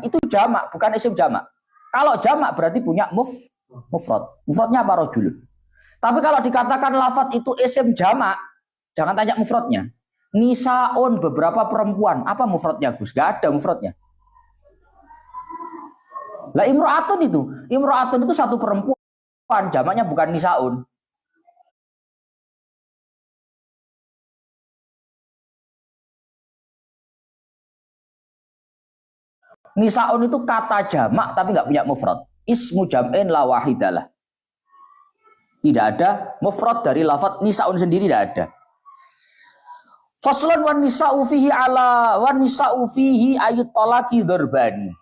itu jamak, bukan isim jamak. Kalau jamak berarti punya mufrad. Mufradnya apa? Rajulun. Tapi kalau dikatakan lafadz itu isim jamak, jangan tanya mufradnya. Nisaun, beberapa perempuan. Apa mufradnya, Gus? Gak ada mufradnya. Lah imro'atun itu satu perempuan, jamaknya bukan nisaun. Nisaun itu kata jamak tapi nggak punya mufrad. Ismu jam'in la wahidalah. Tidak ada mufrad dari lafadz nisaun sendiri, tidak ada. Faslun wan nisa'u fihi ala wan nisa'u fihi ayat talaqi dzarban.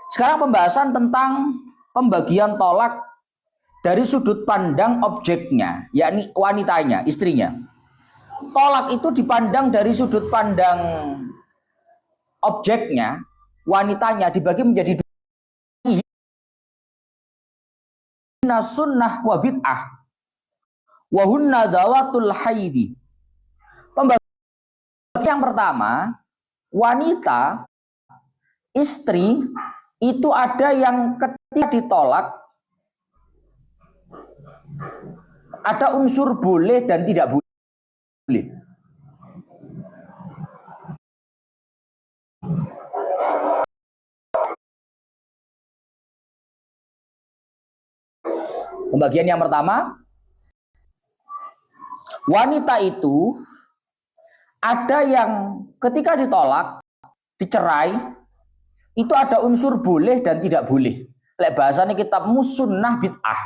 Sekarang pembahasan tentang pembagian tolak dari sudut pandang objeknya, yakni wanitanya, istrinya. Tolak itu dipandang dari sudut pandang objeknya, wanitanya, dibagi menjadi dua. Sunnah wa bid'ah wa hunna dawatul haidi. Pembagian yang pertama, wanita, istri itu ada yang ketika ditolak ada unsur boleh dan tidak boleh. Pembagian yang pertama, wanita itu ada yang ketika ditolak, dicerai, itu ada unsur boleh dan tidak boleh. Lek bahasanya kitabmu sunnah bid'ah.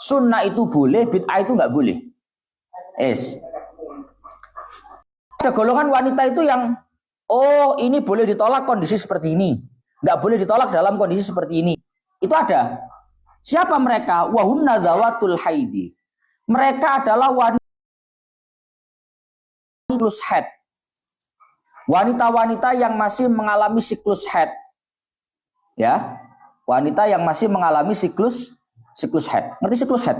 Sunnah itu boleh, bid'ah itu nggak boleh. Ada golongan wanita itu yang ini boleh ditolak kondisi seperti ini, nggak boleh ditolak dalam kondisi seperti ini. Itu ada. Siapa mereka? Wahunna zawatul haidi. Mereka adalah wanita siklus haid. Wanita-wanita yang masih mengalami siklus haid. Ya. Wanita yang masih mengalami siklus haid. Ngerti siklus haid?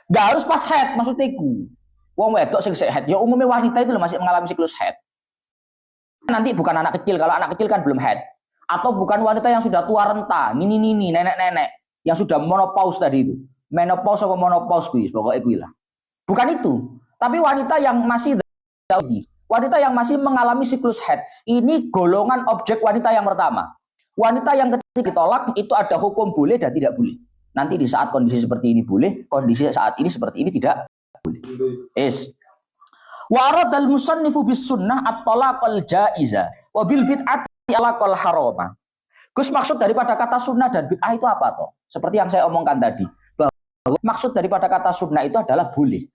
Gak harus pas haid maksudnya iku. Wong wedok sing haid. Ya umumnya wanita itu masih mengalami siklus haid. Nanti bukan anak kecil, kalau anak kecil kan belum haid. Atau bukan wanita yang sudah tua renta, nini-nini, nenek-nenek yang sudah menopause tadi itu. Menopause apa monopause kuis, pokoknya kuis lah. Bukan itu, tapi wanita yang masih mengalami siklus haid. Ini golongan objek wanita yang pertama. Wanita yang ketika ditolak itu ada hukum boleh dan tidak boleh. Nanti di saat kondisi seperti ini boleh, kondisi saat ini seperti ini tidak boleh. Wa aradal musannifu bis sunnah at-talaqal jaiza wa bil bid'ati alaqal harama. Gus, maksud daripada kata sunnah dan bid'ah itu apa toh? Seperti yang saya omongkan tadi, bahwa maksud daripada kata sunnah itu adalah boleh.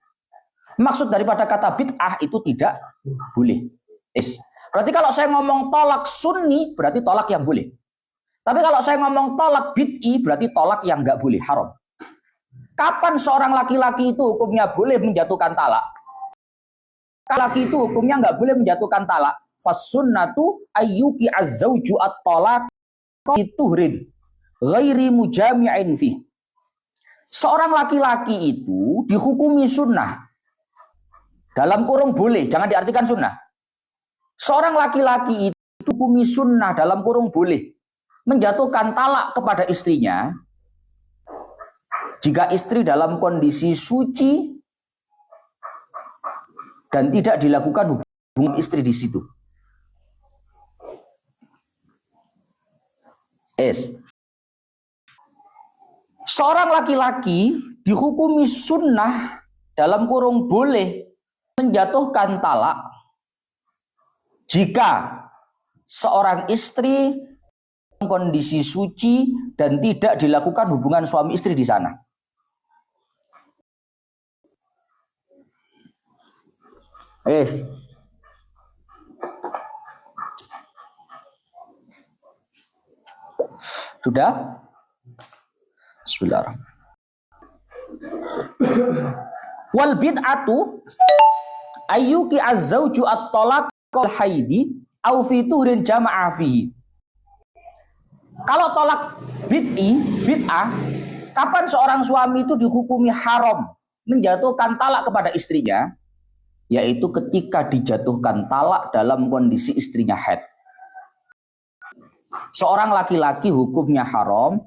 Maksud daripada kata bid'ah itu tidak boleh. Berarti kalau saya ngomong tolak sunni berarti tolak yang boleh. Tapi kalau saya ngomong tolak bid'i berarti tolak yang nggak boleh, haram. Kapan seorang laki-laki itu hukumnya boleh menjatuhkan talak? Laki itu hukumnya nggak boleh menjatuhkan talak. Fasunnatu ayyuki az-zawju at-talaq tuhrin ghairi mujami'in fi. Seorang laki-laki itu dihukumi sunnah dalam kurung boleh, jangan diartikan sunnah. Seorang laki-laki itu dihukumi sunnah dalam kurung boleh menjatuhkan talak kepada istrinya jika istri dalam kondisi suci dan tidak dilakukan hubungan istri di situ. Seorang laki-laki dihukumi sunnah dalam kurung boleh menjatuhkan talak jika seorang istri dalam kondisi suci dan tidak dilakukan hubungan suami istri di sana. Sudah? Bismillahirrahmanirrahim. Wal bid'atu ayyuki az-zawju at-talaq haidi au fi tuhrin jama'a fihi. Kalau tolak bid'ah, kapan seorang suami itu dihukumi haram menjatuhkan talak kepada istrinya? Yaitu ketika dijatuhkan talak dalam kondisi istrinya haid. Seorang laki-laki hukumnya haram.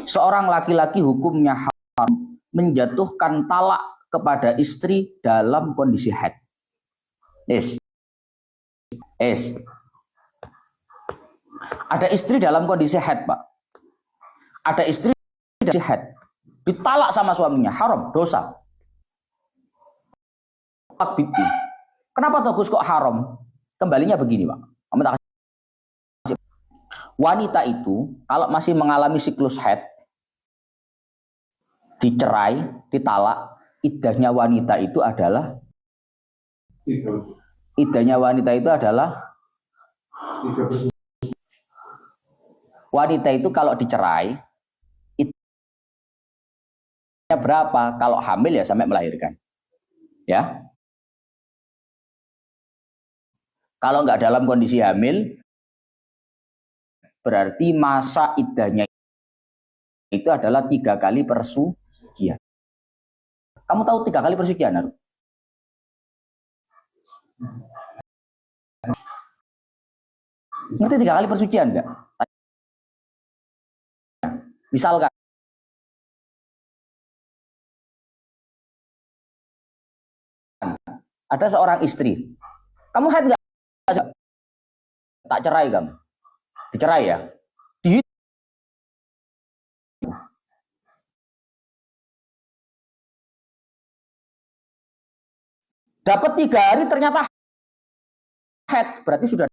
Seorang laki-laki hukumnya haram menjatuhkan talak kepada istri dalam kondisi haid. Ada istri dalam kondisi haid, Pak. Ada istri dalam kondisi haid. Ditalak sama suaminya, haram, dosa. Kenapa tuh Gus kok haram? Kembalinya begini, Pak. Wanita itu kalau masih mengalami siklus haid, dicerai, ditalak, iddahnya wanita itu adalah wanita itu kalau dicerai iddahnya berapa? Kalau hamil ya sampai melahirkan. Ya. Kalau nggak dalam kondisi hamil, berarti masa iddahnya itu adalah 3 kali persucian. Kamu tahu 3 kali persucian, Naru? Ngerti 3 kali persucian enggak? Misalkan ada seorang istri, kamu haid enggak? Tak cerai kamu. Dicerai ya. Dapat 3 hari ternyata haid, berarti sudah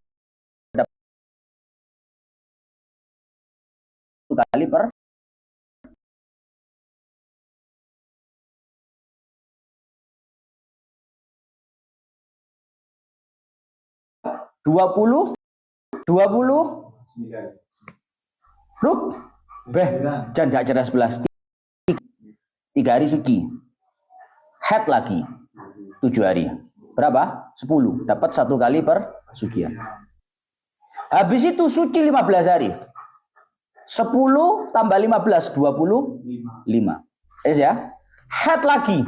dapat 1 kali per 20 Ruk, jangan gak cerdas 11. 3 hari suci. Haid lagi 7 hari. Berapa? 10. Dapat 1 kali persucian. Habis itu suci 15 hari. 10 tambah 15 25. Ya. Haid lagi.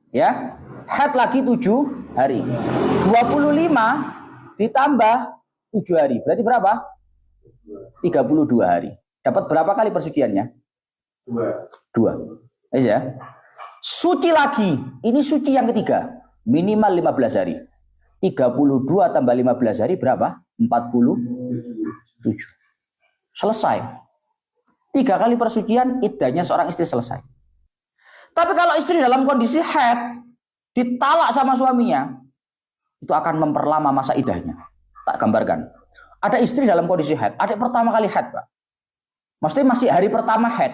Ya. Haid lagi 7 hari. 25 ditambah 7 hari. Berarti berapa? 32 hari. Dapat berapa kali persuciannya? 2. Ya. Suci lagi. Ini suci yang ketiga. Minimal 15 hari. 32 tambah 15 hari berapa? 47. Selesai. 3 kali persucian, iddahnya seorang istri selesai. Tapi kalau istri dalam kondisi haid, ditalak sama suaminya, itu akan memperlama masa iddahnya. Tak gambarkan. Ada istri dalam kondisi haid, adik pertama kali haid, Pak. Maksudnya masih hari pertama haid.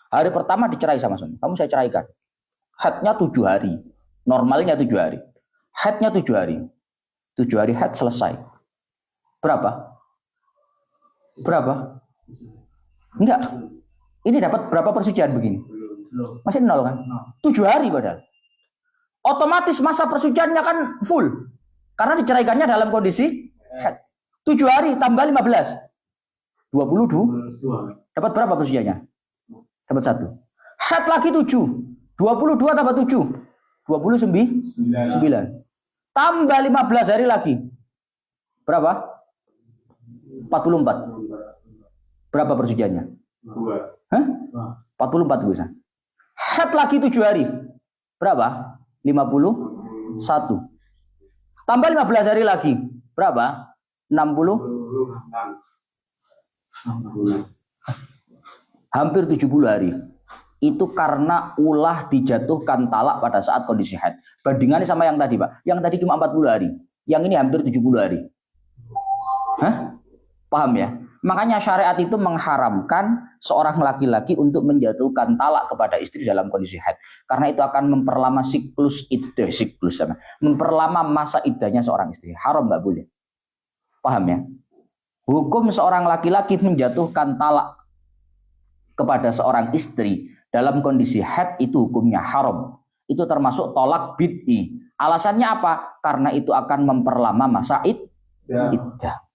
Hari pertama dicerai sama suami. Kamu saya ceraikan. Haidnya 7 hari. Normalnya 7 hari. Haidnya 7 hari. 7 hari haid selesai. Berapa? Enggak. Ini dapat berapa persucian begini? Masih 0 kan? 7 hari padahal. Otomatis masa persuciannya kan full. Karena diceraikannya dalam kondisi haid. 7 hari tambah 15. 22. Dapat berapa persuciannya? Dapat 1. Haid lagi 7. 22 tambah 7. 29. Tambah 15 hari lagi. Berapa? 44. Berapa persuciannya? 2. Hah? 44 bisa. Haid lagi 7 hari. Berapa? 51. Tambah 15 hari lagi. Berapa? 60. Hampir 70 hari. Itu karena ulah dijatuhkan talak pada saat kondisi haid. Bandingannya sama yang tadi, Pak. Yang tadi cuma 40 hari. Yang ini hampir 70 hari. Hah? Paham ya? Makanya syariat itu mengharamkan seorang laki-laki untuk menjatuhkan talak kepada istri dalam kondisi haid. Karena itu akan memperlama siklus sama. Memperlama masa iddahnya seorang istri. Haram, nggak boleh. Paham ya? Hukum seorang laki-laki menjatuhkan talak kepada seorang istri dalam kondisi haid itu hukumnya haram. Itu termasuk tolak bid'i. Alasannya apa? Karena itu akan memperlama masa iddah.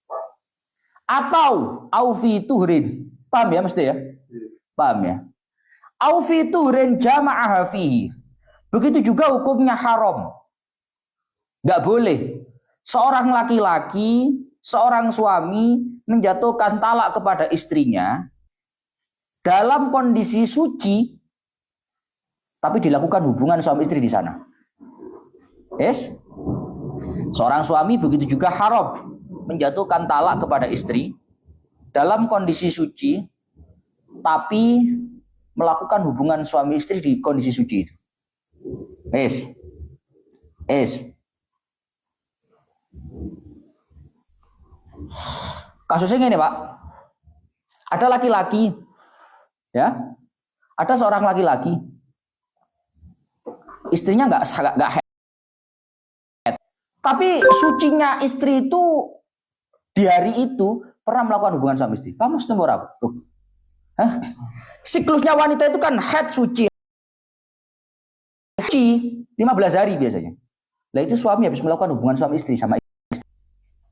Atau aufi tuhrin. Paham ya mesti ya? Paham ya? Aufi tuhrin jama'aha fihi. Begitu juga hukumnya haram. Nggak boleh seorang laki-laki seorang suami menjatuhkan talak kepada istrinya dalam kondisi suci, tapi dilakukan hubungan suami istri di sana. Yes? Seorang suami begitu juga haram menjatuhkan talak kepada istri dalam kondisi suci, tapi melakukan hubungan suami istri di kondisi suci itu. Kasusnya ini Pak, ada laki-laki, ya, ada seorang laki-laki, istrinya nggak head, tapi sucinya istri itu di hari itu pernah melakukan hubungan suami istri. Kamu setemur apa? Siklusnya wanita itu kan head suci 15 hari biasanya. Lah itu suami habis melakukan hubungan suami istri sama istri.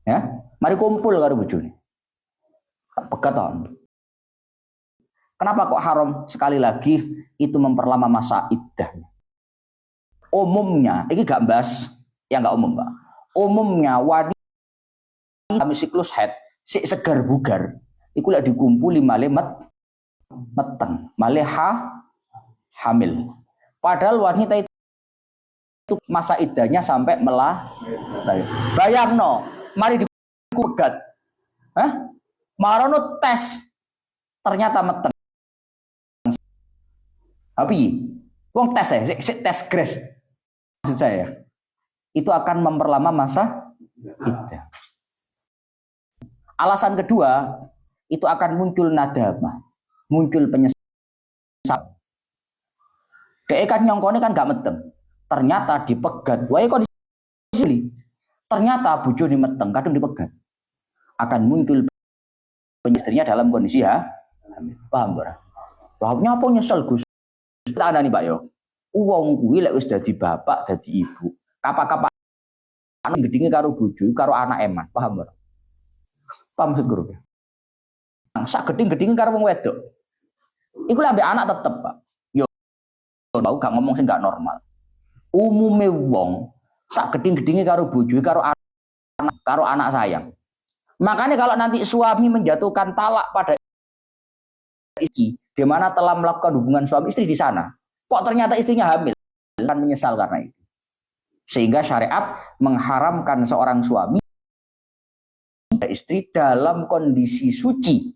Ya, mari kumpul karo bojone. Pegat on. Kenapa kok haram? Sekali lagi itu memperlama masa iddahnya. Umumnya, ini gak bahas yang gak umum, Pak. Umumnya wanita kami siklus head, si segar bugar, iku lek dikumpuli male meteng, male hamil. Padahal wanita itu masa iddahnya sampai bayangno, mari dikugat. Marono tes ternyata meteng. Tapi wong tes ya, tes grace. Maksud saya, itu akan memperlama masa iddah. Alasan kedua, itu akan muncul nadamah, muncul penyesal. Dek kan nyongkone kan gak meteng. Ternyata dipegat. Wae kok disili. Ternyata bojone meteng, kadung dipegat. Akan muncul penyestrinya dalam kondisi paham ora? Lah nyapa nyesel Gus? Tak ada nih Pak yo. Wong kuwi lek wis dadi bapak, dadi ibu, kapak-kapak anak gedinge karo bojo, karo anak eman, paham ora? Paham maksud guru? Sak geding-gedinge karo wong wedok. Iku lek ambek anak tetep, Pak. Yo tau gak ngomong sing gak normal. Umume wong sak geding-gedinge karo bojo, karo anak sayang. Makanya kalau nanti suami menjatuhkan talak pada istri, di mana telah melakukan hubungan suami istri di sana, kok ternyata istrinya hamil, akan menyesal karena itu. Sehingga syariat mengharamkan seorang suami dan istri dalam kondisi suci,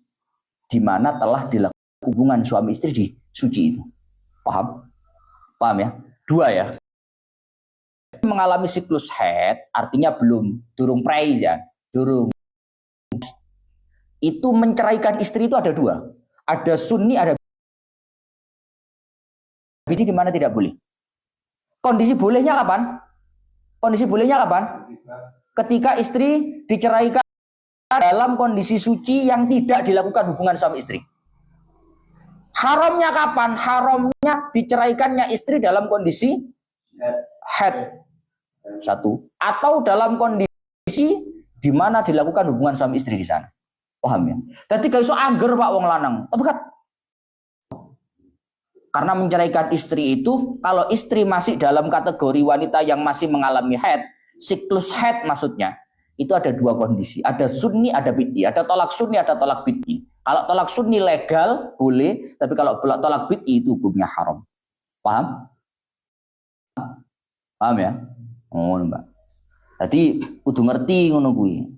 di mana telah dilakukan hubungan suami istri di suci itu. Paham? Paham ya? Dua ya. Mengalami siklus haid, artinya durung prei ya, durung. Itu menceraikan istri itu ada dua. Ada sunni, ada bid'i, di mana tidak boleh. Kondisi bolehnya kapan? Kondisi bolehnya kapan? Ketika istri diceraikan dalam kondisi suci yang tidak dilakukan hubungan suami istri. Haramnya kapan? Haramnya diceraikannya istri dalam kondisi haid. Satu. Atau dalam kondisi di mana dilakukan hubungan suami istri di sana. Paham ya? Jadi gak iso angger Pak wong lanang. Tepat. Karena menceraikan istri itu, kalau istri masih dalam kategori wanita yang masih mengalami haid, siklus haid maksudnya, itu ada dua kondisi. Ada sunni, ada bid'i. Ada tolak sunni, ada tolak bid'i. Kalau tolak sunni legal, boleh. Tapi kalau tolak bid'i itu hukumnya haram. Paham? Paham ya? Oh, Mbak. Jadi kudu ngerti ngono kuwi.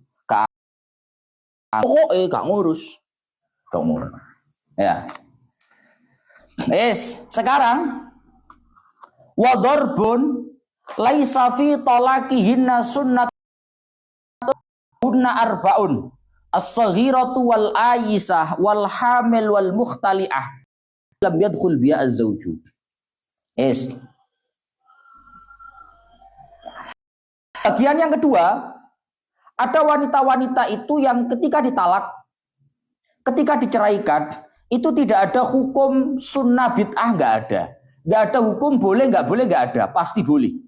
Gak ngurus. Ya. Sekarang wadarbun laisa fi talaqihinna sunnat hunna arbaun as-saghiratu wal ayisah wal hamil wal mukhtali'ah lam yadkhul biha az-zawju. Bagian yang kedua, ada wanita-wanita itu yang ketika ditalak, ketika diceraikan, itu tidak ada hukum sunnah bid'ah, nggak ada. Nggak ada hukum boleh, nggak ada. Pasti boleh.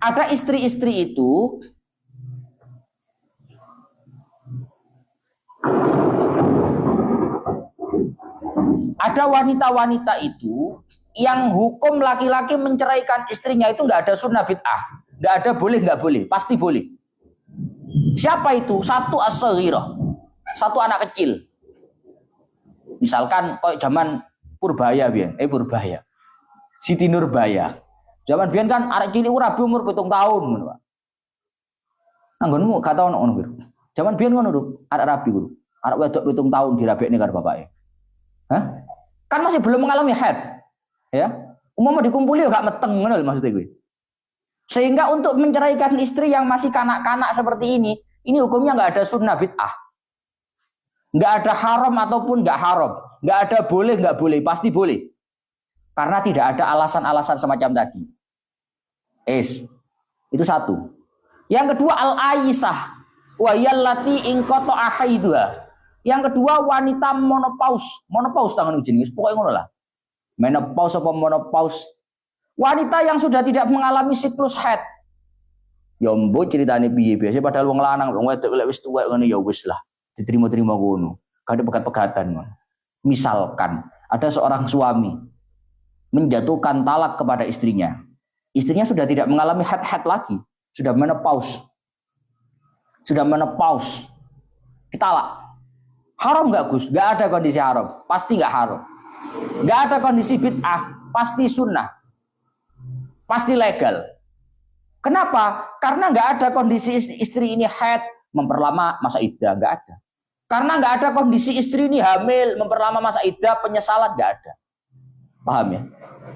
Ada istri-istri itu ada wanita-wanita itu yang hukum laki-laki menceraikan istrinya itu nggak ada sunnah bid'ah. Nggak ada boleh, nggak boleh. Pasti boleh. Siapa itu? Satu as-saghirah. Satu anak kecil. Misalkan kayak zaman Purbaya biyen, Purbaya. Siti Nurbaya. Zaman biyen kan arek cilik rabi umur 7 tahun ngono, Pak. Anggonmu gak tau ngono, Bro. Zaman biyen ngono, Bro. Arek rabi, Bro. Arek wedok 7 tahun dirabekne karo bapake. Hah? Kan masih belum mengalami haid. Ya. Umumnya dikumpuli gak meteng ngono lho maksudnya gue. Sehingga untuk menceraikan istri yang masih kanak-kanak seperti ini hukumnya nggak ada sunnah bid'ah. Nggak ada haram ataupun nggak haram. Nggak ada boleh, nggak boleh. Pasti boleh. Karena tidak ada alasan-alasan semacam tadi. Itu satu. Yang kedua al-aisah. Wa yallati in qata'a haiduha. Yang kedua wanita menopause. Menopause tangan jenenge. Pokoknya ngono lah. Menopause apa menopause? Wanita yang sudah tidak mengalami siklus haid. Ya mbok ceritane piye biasa padahal wong lanang wong wedok lek wis tuwek ngono ya wis lah. Diterima-terima ngono. Kadhe pegat-pegatan ngono. Misalkan ada seorang suami menjatuhkan talak kepada istrinya. Istrinya sudah tidak mengalami haid lagi, sudah menopause. Sudah menopause. Ditalak. Haram enggak, Gus? Enggak ada kondisi haram. Pasti enggak haram. Enggak ada kondisi bid'ah, pasti sunnah. Pasti legal. Kenapa? Karena nggak ada kondisi istri ini haid memperlama masa iddah, nggak ada. Karena nggak ada kondisi istri ini hamil memperlama masa iddah, penyesalan nggak ada. Paham ya?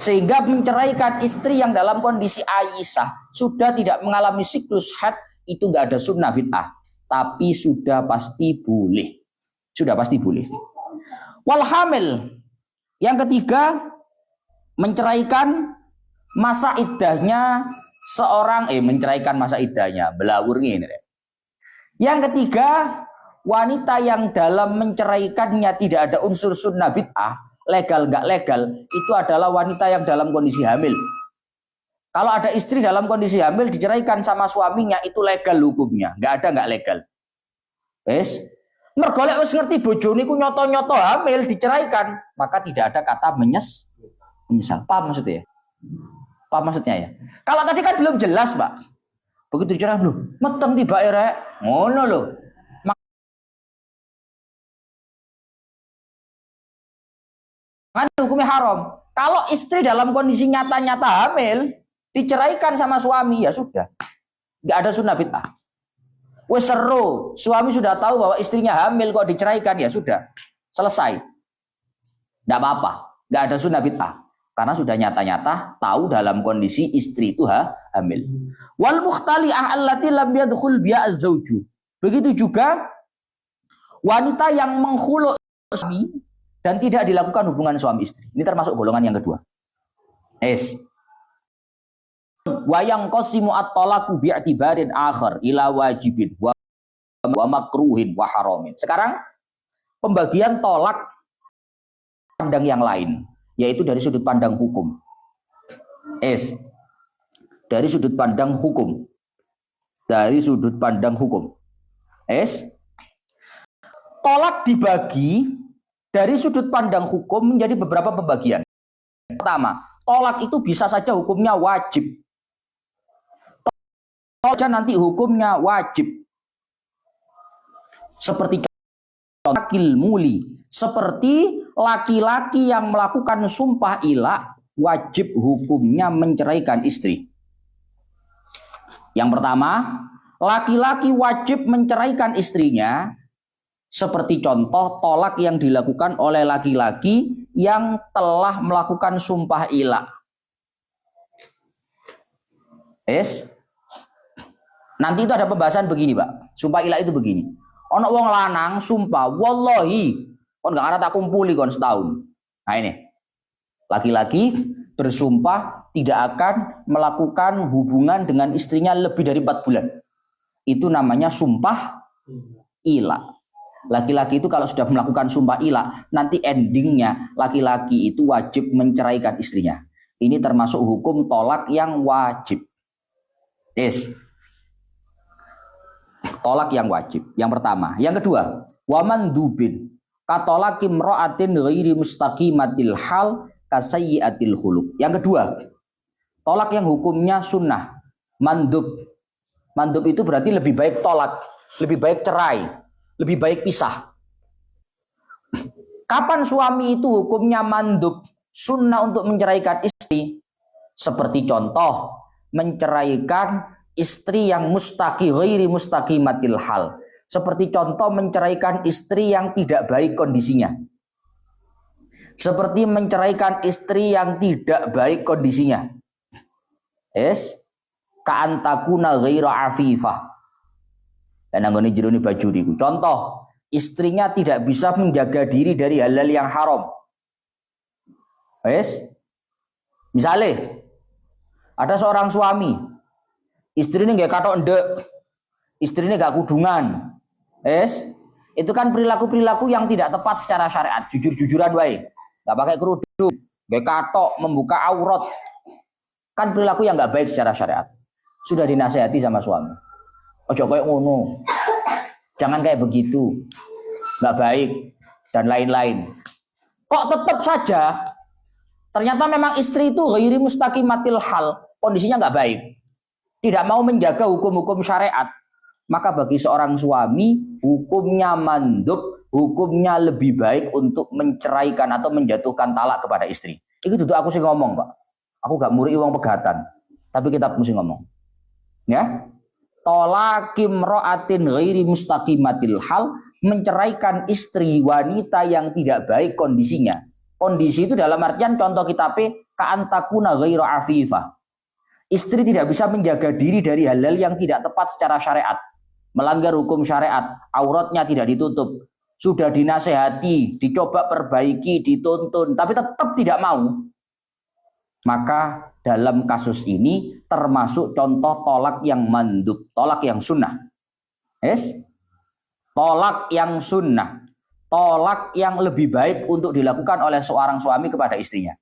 Sehingga menceraikan istri yang dalam kondisi Aisyah sudah tidak mengalami siklus haid itu nggak ada sunnah bid'ah, tapi sudah pasti boleh. Sudah pasti boleh. Wal hamil. Yang ketiga, menceraikan masa iddahnya seorang menceraikan masa iddahnya belawur ini. Yang ketiga, wanita yang dalam menceraikannya tidak ada unsur sunnah bid'ah, legal nggak legal, itu adalah wanita yang dalam kondisi hamil. Kalau ada istri dalam kondisi hamil diceraikan sama suaminya itu legal hukumnya, nggak legal. Mergo lek wis ngerti bojone ku nyoto-nyoto hamil diceraikan, maka tidak ada kata menyesal. Paham maksudnya ya? Apa maksudnya ya? Kalau tadi kan belum jelas, Pak. Begitu diceraikan lho, meteng tiba rek. Ngono lho. Makanya hukumnya haram. Kalau istri dalam kondisi nyata-nyata hamil diceraikan sama suami, ya sudah. Enggak ada sunnah bid'ah. Wes seru, suami sudah tahu bahwa istrinya hamil kok diceraikan, ya sudah. Selesai. Enggak apa-apa. Enggak ada sunnah bid'ah. Karena sudah nyata-nyata tahu dalam kondisi istri itu hamil. Wal mukhtali'ah allati lam yadkhul biha az-zawju. Begitu juga wanita yang menghulu suami dan tidak dilakukan hubungan suami istri. Ini termasuk golongan yang kedua. Wa yang qasimu at-talaqu bi'tibarin akhar ila wajibin wa makruhin wa haramin. Sekarang pembagian tolak pandang yang lain, yaitu dari sudut pandang hukum. Dari sudut pandang hukum. Dari sudut pandang hukum. Tolak dibagi dari sudut pandang hukum menjadi beberapa pembagian. Pertama, tolak itu bisa saja hukumnya wajib. Tolak nanti hukumnya wajib. Seperti akil muli, seperti laki-laki yang melakukan sumpah ilah wajib hukumnya menceraikan istri. Yang pertama, laki-laki wajib menceraikan istrinya seperti contoh tolak yang dilakukan oleh laki-laki yang telah melakukan sumpah ilah. Nanti itu ada pembahasan begini, Pak. Sumpah ilah itu begini. Ono wong lanang sumpah, wallahi, kon gak ada tak kumpuli kon setahun. Nah ini, laki-laki bersumpah tidak akan melakukan hubungan dengan istrinya lebih dari 4 bulan. Itu namanya sumpah ilah. Laki-laki itu kalau sudah melakukan sumpah ilah, nanti endingnya laki-laki itu wajib menceraikan istrinya. Ini termasuk hukum tolak yang wajib. Tolak yang wajib. Yang pertama. Yang kedua, waman dubin katolaki mra'atin ghairi mustaqimatil hal kasayyiatil khuluq. Yang kedua, tolak yang hukumnya sunnah. Mandub. Mandub itu berarti lebih baik tolak, lebih baik cerai, lebih baik pisah. Kapan suami itu hukumnya mandub, sunnah untuk menceraikan istri? Seperti contoh, menceraikan istri yang mustaqi ghairi mustaqimatil hal. Seperti contoh menceraikan istri yang tidak baik kondisinya. Seperti menceraikan istri yang tidak baik kondisinya. Ka'antakuna ghaira afifah. Dan anggone jero ni baju niku. Contoh, istrinya tidak bisa menjaga diri dari halal yang haram. Misalnya ada seorang suami, istrinya nggak katok ndek, istrinya nggak kudungan. Itu kan perilaku-perilaku yang tidak tepat secara syariat. Jujur-jujuran wae. Nggak pakai kerudung, nggak katok, membuka aurat. Kan perilaku yang nggak baik secara syariat. Sudah dinasihati sama suami. Ojo kayak ngono. Jangan kayak begitu. Nggak baik dan lain-lain. Kok tetap saja ternyata memang istri itu ghairi mustaqimatil hal, kondisinya nggak baik. Tidak mau menjaga hukum-hukum syariat. Maka bagi seorang suami, hukumnya mandub, hukumnya lebih baik untuk menceraikan atau menjatuhkan talak kepada istri. Itu duduk aku sih ngomong, Pak. Aku gak muri uang pegatan, tapi kita mesti ngomong. Ya, tolakim ro'atin ghairi mustaqimatil hal, menceraikan istri wanita yang tidak baik kondisinya. Kondisi itu dalam artian contoh kitabnya ka'antakuna ghaira afifah. Istri tidak bisa menjaga diri dari hal-hal yang tidak tepat secara syariat. Melanggar hukum syariat, auratnya tidak ditutup. Sudah dinasehati, dicoba perbaiki, dituntun, tapi tetap tidak mau. Maka dalam kasus ini termasuk contoh tolak yang mandub, tolak yang sunnah. Tolak yang sunnah, tolak yang lebih baik untuk dilakukan oleh seorang suami kepada istrinya.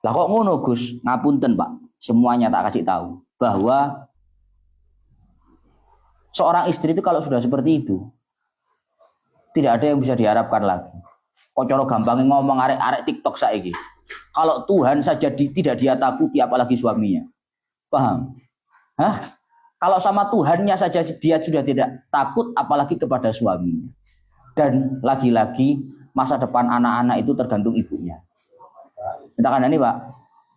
Lah kok ngono Gus? Ngapunten Pak, semuanya tak kasih tahu bahwa seorang istri itu kalau sudah seperti itu tidak ada yang bisa diharapkan lagi. Kok coro gampangnya ngomong arek-arek TikTok saiki. Kalau Tuhan saja tidak dia takuti apalagi suaminya. Paham? Kalau sama Tuhannya saja dia sudah tidak takut apalagi kepada suaminya. Dan lagi-lagi masa depan anak-anak itu tergantung ibunya. Kita kan ini Pak,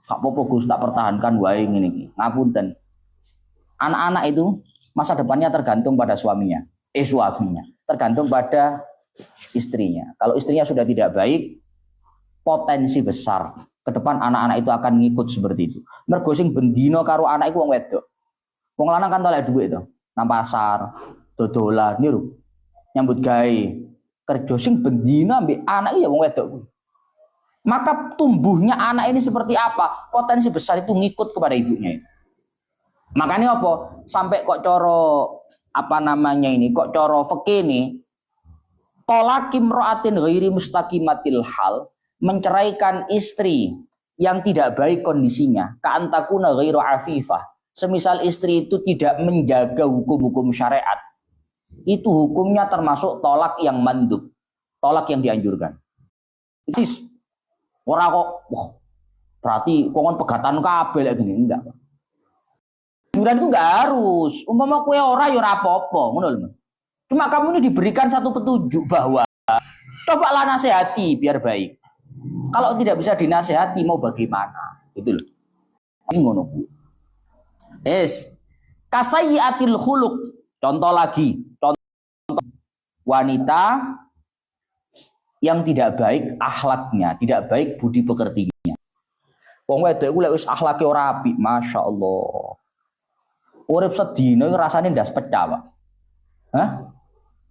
Kak Popo Gus tak pertahankan wae ngene. Ngapunten. Anak-anak itu masa depannya tergantung pada suaminya. Suaminya. Tergantung pada istrinya. Kalau istrinya sudah tidak baik, potensi besar ke depan anak-anak itu akan ngikut seperti itu. Mergo sing bendino karo anak iku wong wedok. Wong lanang kan tolek duit to, nang pasar, dodolan niru. Nyambut gawe. Kerja sing bendino ambek anak ya wong wedok. Maka tumbuhnya anak ini seperti apa? Potensi besar itu ngikut kepada ibunya. Makanya apa? Sampai kok coro kok coro fikih ini tolakim ro'atin ghairi mustaqimatil hal, menceraikan istri yang tidak baik kondisinya, ka'antakuna ghairu afifah. Semisal istri itu tidak menjaga hukum-hukum syariat, itu hukumnya termasuk tolak yang mandub, tolak yang dianjurkan. Sis, orang kok, berarti kongon pegatan kabel kayak gini, enggak. Anjuran itu enggak harus. Umpama kowe ora ya ora apa-apa, ngono lho. Cuma kamu ini diberikan satu petunjuk bahwa cobalah nasihati biar baik. Kalau tidak bisa dinasihati mau bagaimana? Gitu loh. Ini ngono. Kasayyatil khuluq. Contoh lagi, contoh wanita yang tidak baik akhlaknya, tidak baik budi pekertinya. Wong wedok iku lek wis akhlake ora apik, masyaallah. Urip sedina rasane ndas pecah, Pak.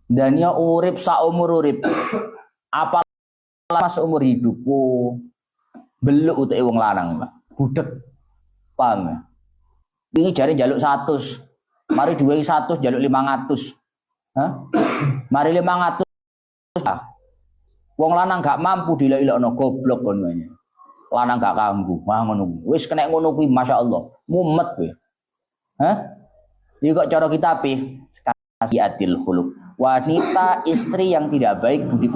Dan ya urip saumur urip. Apa seumur hidupku beluk utek wong lanang, Pak. Budek. Paham ya? Wingi jare njaluk 100. Mari duwe 100 njaluk 500. Mari 500. Wong lanang gak mampu dilek-lekno goblok kon wae. Lanang gak kambu. Wah ngono. Wis kena ngono kuwi masyaallah. Mumet kowe. Iki kok cara kita pi kasyiatil khuluq. Wanita istri yang tidak baik budi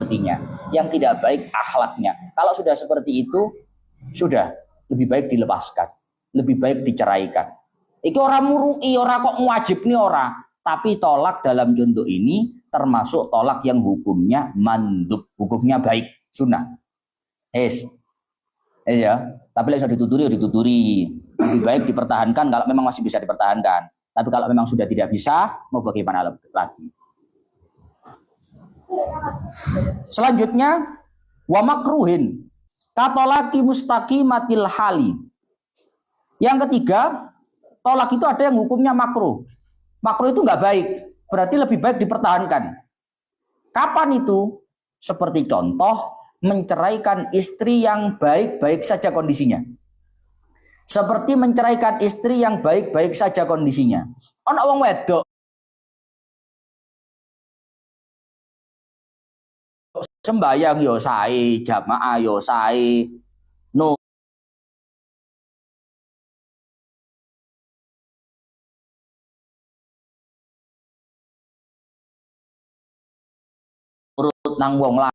pekertinya, yang tidak baik akhlaknya. Kalau sudah seperti itu, sudah lebih baik dilepaskan. lebih baik diceraikan. Iki ora murui, ora kok ngwajibni ora, tapi tolak dalam contoh ini termasuk tolak yang hukumnya mandub, hukumnya baik, sunnah. Iya, tapi bisa dituturi ya dituturi. Lebih baik dipertahankan kalau memang masih bisa dipertahankan. Tapi kalau memang sudah tidak bisa, mau bagaimana lagi? Selanjutnya, wa makruhin katolaki mustaqimatil hali. Yang ketiga, tolak itu ada yang hukumnya makruh. Makruh itu nggak baik, berarti lebih baik dipertahankan. Kapan itu? Seperti contoh, menceraikan istri yang baik-baik saja kondisinya. Seperti menceraikan istri yang baik-baik saja kondisinya. Ono wong wedok sembayang yo sae, jamaah yo sae, nurut nang wong lah.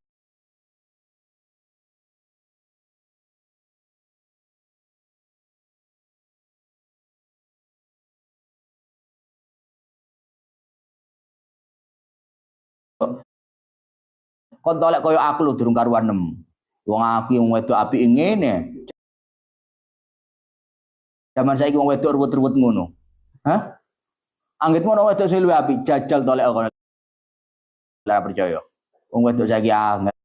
Kon tolek koyo aku lho durung karuan nem. Wong aku yang wedok apik ngene. Zaman saiki wong wedok ruwet-ruwet ngono. Hah? Anggitmu ono wedok sing luwih apik, jajal tolek kono. Lah percaya. Wong wedok saiki angel.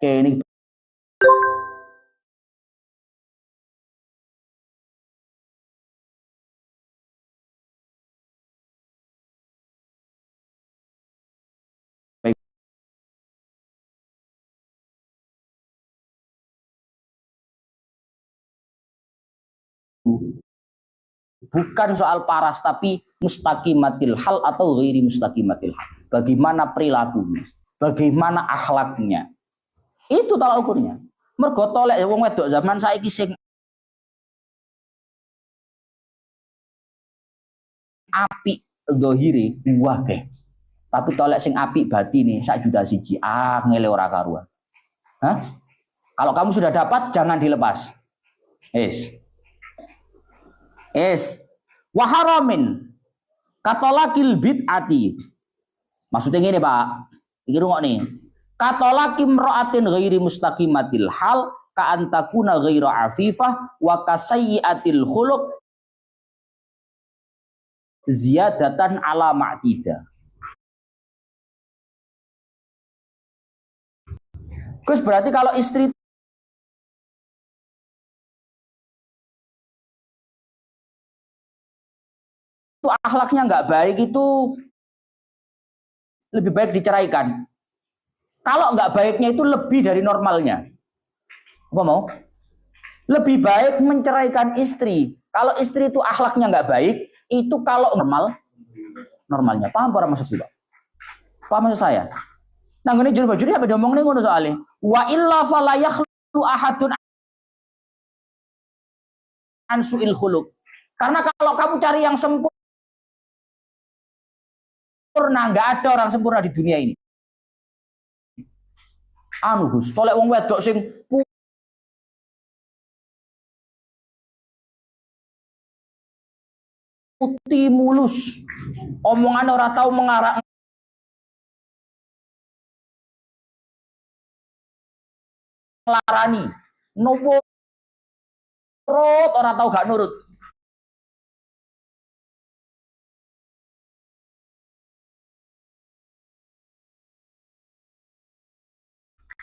Kene bukan soal paras tapi mustaqimatil hal atau ghairi mustaqimatil hal. Bagaimana perilakunya, bagaimana akhlaknya. Itu tolak ukurnya. Mergo tolek wong wedok zaman saiki sing apik zahire wae. Tapi tolek sing apik batine sak juta siji. Ngele ora karuan. Hah? Kalau kamu sudah dapat jangan dilepas. Waharamin katolakil bid'ati. Maksudnya gini Pak, iki rungokne. Katolakim ra'atin ghairi mustaqimatil hal ka antakuna ghaira afifah wa kasayyiatil khuluq ziyadatan ala ma'tida. Gus berarti kalau istri itu akhlaknya nggak baik itu lebih baik diceraikan. Kalau nggak baiknya itu lebih dari normalnya. Apa mau? Lebih baik menceraikan istri. Kalau istri itu akhlaknya nggak baik, itu kalau normalnya. Paham para maksud juga? Paham maksud saya? Nah, ini jujur bajuri apa diomong nih ngono soalnya. Wa illa fala yakhlu ahadun an su'il khuluq. Karena kalau kamu cari yang sempurna, nggak ada orang sempurna di dunia ini. Anu Gus, tolek wong wedok sing putih mulus, omongan ora tahu mengarah larani, nopo ora tahu gak nurut.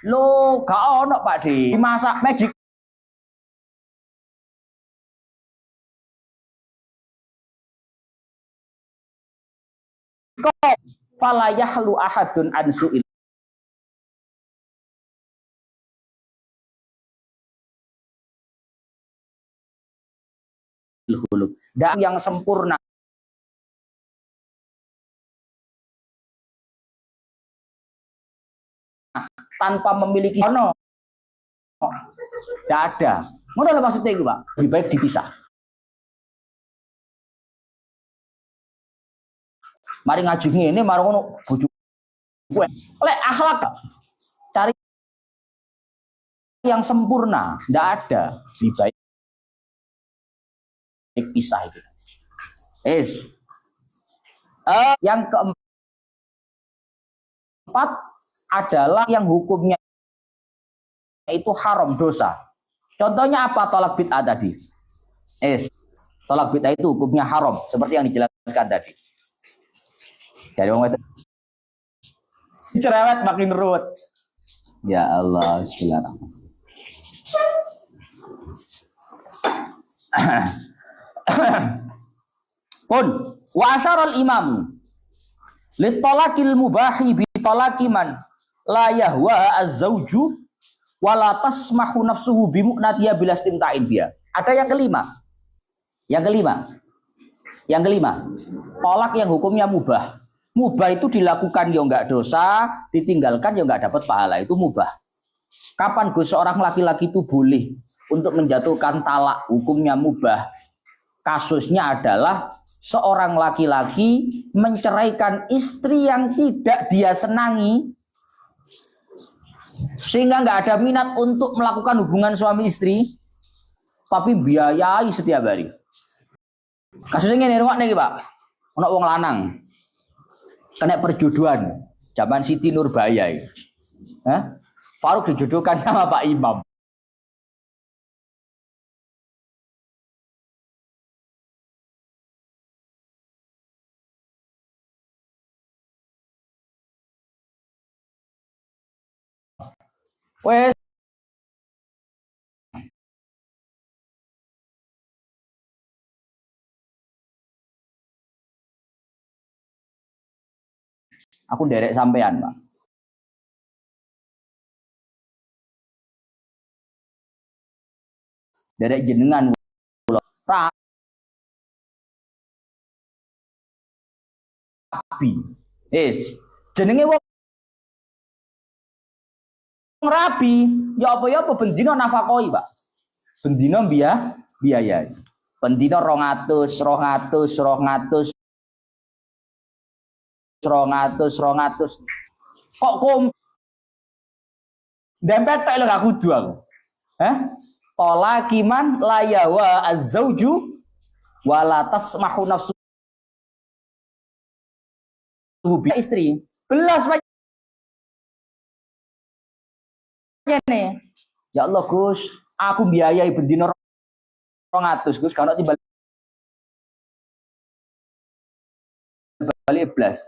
Lo gak ono Pak Di, masak Magic kok fala yahlu ahadun an su'il khuluq. Dan yang sempurna tanpa memiliki ono. Tidak ada. Ngono lho maksudnya itu, Pak. Lebih baik dipisah. Mari ngaji ngene marang ngono bojo gue. Oleh akhlak. Cari yang sempurna, tidak ada. Lebih baik pisah itu. Yang keempat adalah yang hukumnya itu haram, dosa. Contohnya apa? Tolak bid'ah tadi. Tolak bid'ah itu hukumnya haram, seperti yang dijelaskan tadi. Jadi orang itu cerewet makin ruwet. Ya Allah, bismillahirrahmanirrahim. Pun wa asyaral imam litolakil mubahi bitolaki man la yahwa az-zawju wala tasmahu nafsuhu bimu'natiya bila istimta'in biya. Ada yang kelima. Yang kelima, tolak yang hukumnya mubah. Mubah itu dilakukan ya enggak dosa, ditinggalkan ya enggak dapat pahala, itu mubah. Kapan Gus seorang laki-laki itu boleh untuk menjatuhkan talak, hukumnya mubah? Kasusnya adalah seorang laki-laki menceraikan istri yang tidak dia senangi, sehingga nggak ada minat untuk melakukan hubungan suami istri, tapi biayai setiap hari. Kasusnya ini rumah nih Pak, ono wong lanang kena perjodohan zaman Siti Nurbaya. Faruk dijodohkan sama Pak Imam. Wes aku derek sampean, Pak. Derek jenengan rapi. Jenenge wong rapi, ya apa bendina nafakoi, Pak. Bendina biaya. Bendina 200. Kok dempet tok lho gak kudu aku. Tolakiman layawa az-zawju wala tasmahu nafsu istri. Belas nih. Ya Allah Gus, aku biayai bendina 200 Gus, kalau tiba balik belas.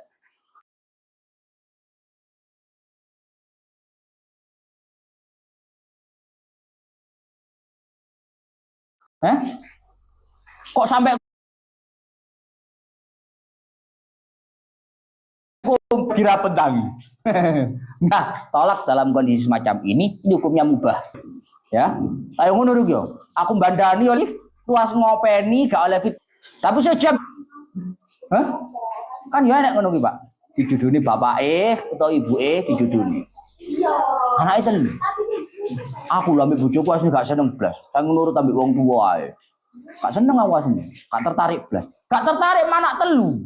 Kok sampai kira pentangi? Nah, tolak dalam kondisi semacam ini hukumnya mubah. Ya, ayo ngono yo. Aku bandani oleh tuas ngopeni gak oleh fit. Tapi sejam. Kan ya enak ngono ki, Pak. Dijuduni bapake atau ibuke dijuduni. Anake seneng. Aku lho ambek bojoku asli gak seneng blas. Saya nurut ambek wong tuwa ae. Gak seneng aku asli. Gak tertarik blas. Gak tertarik manak telu.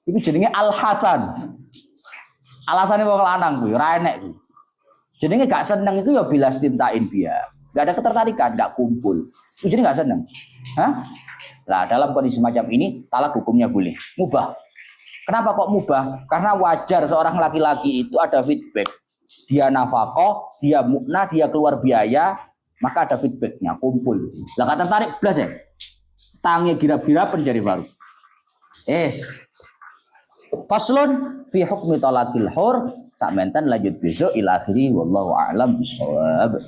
Itu jenenge Al-Hasan. Alasane wong lanang kuwi ora enek kuwi. Jenenge gak seneng itu ya bilas tintain dia. Gak ada ketertarikan, gak kumpul. Itu jadi gak seneng. Nah, dalam kondisi semacam ini talak hukumnya boleh. Mubah. Kenapa kok mubah? Karena wajar seorang laki-laki itu ada feedback. Dia nafkah, dia mukna, dia keluar biaya, maka ada feedbacknya, kumpul. Lah kata tertarik belas ya. Tangi gira-gira penjari baru. Faslun fi hukmi talaqil hur. Sak menten lanjut besok ila akhiri wallahu a'lam bishawab.